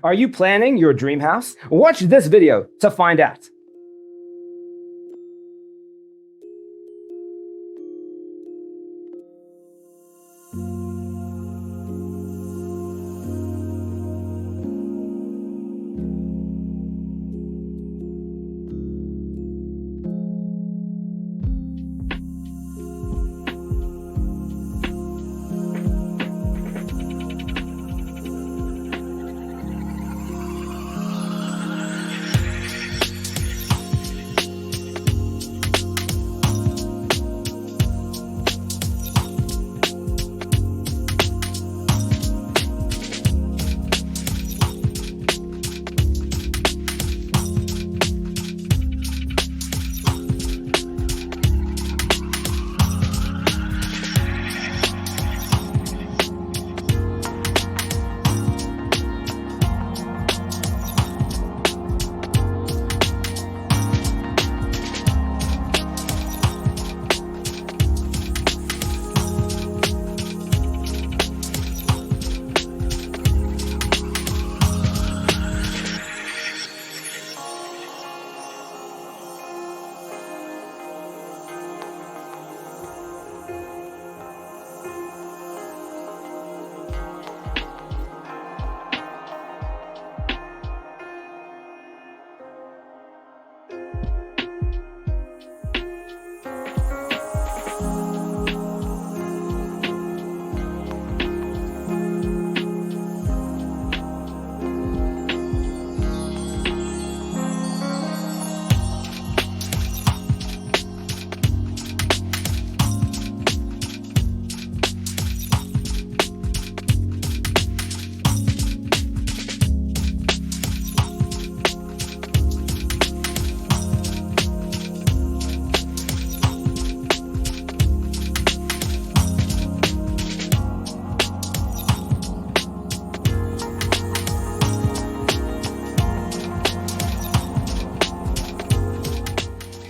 Are you planning your dream house? Watch this video to find out.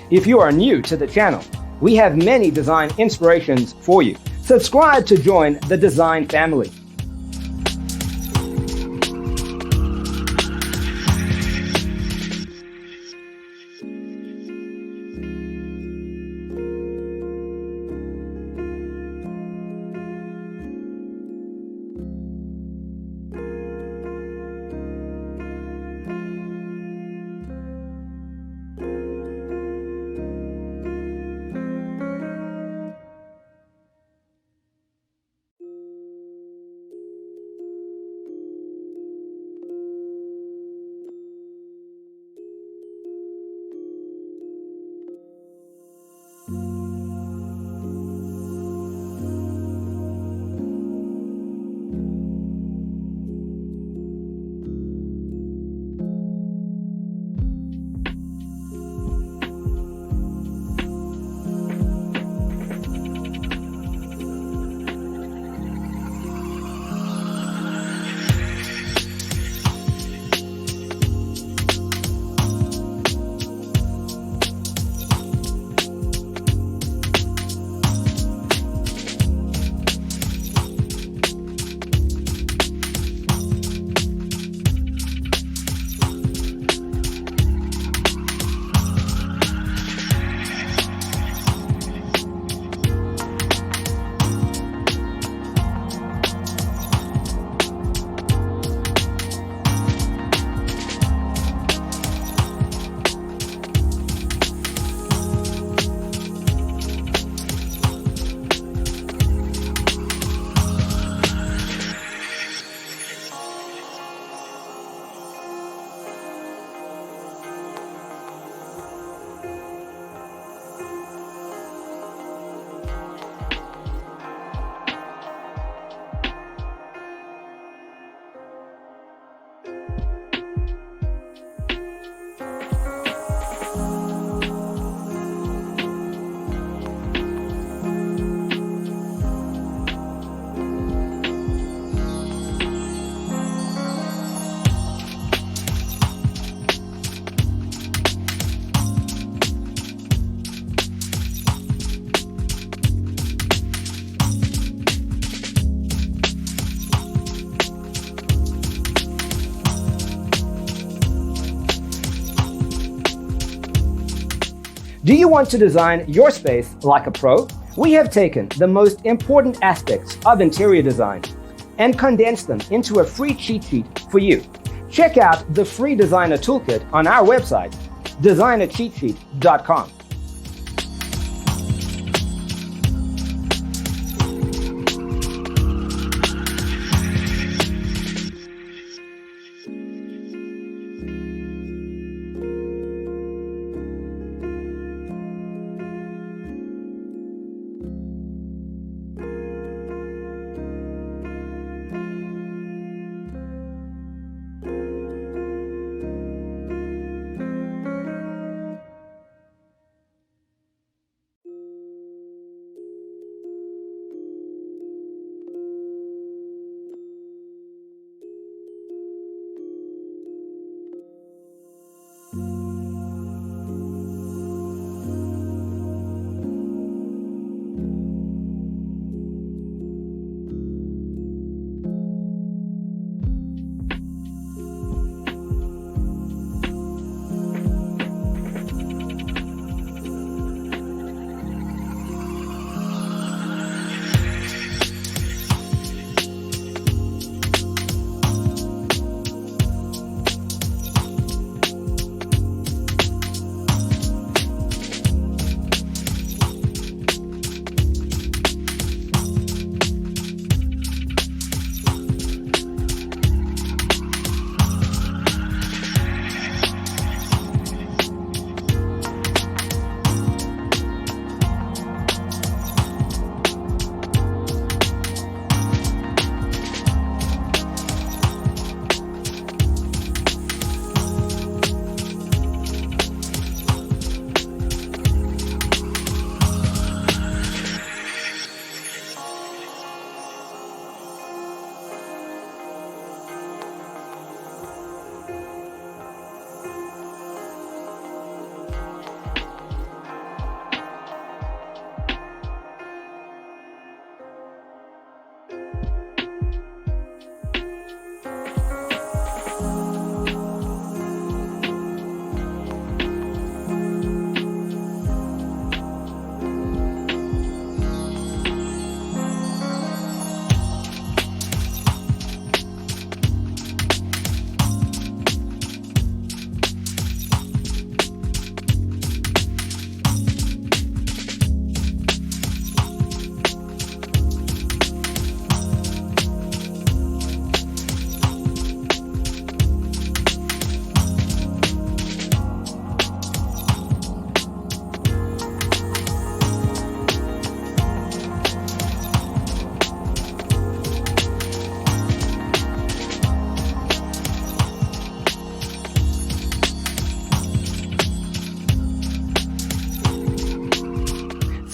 If you are new to the channel, we have many design inspirations for you. Subscribe to join the design family. Do you want to design your space like a pro? We have taken the most important aspects of interior design and condensed them into a free cheat sheet for you. Check out the free designer toolkit on our website, designercheatsheet.com.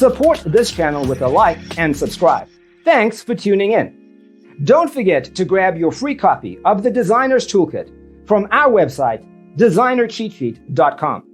Support this channel with a like and subscribe. Thanks for tuning in. Don't forget to grab your free copy of the Designer's Toolkit from our website, designercheatsheet.com.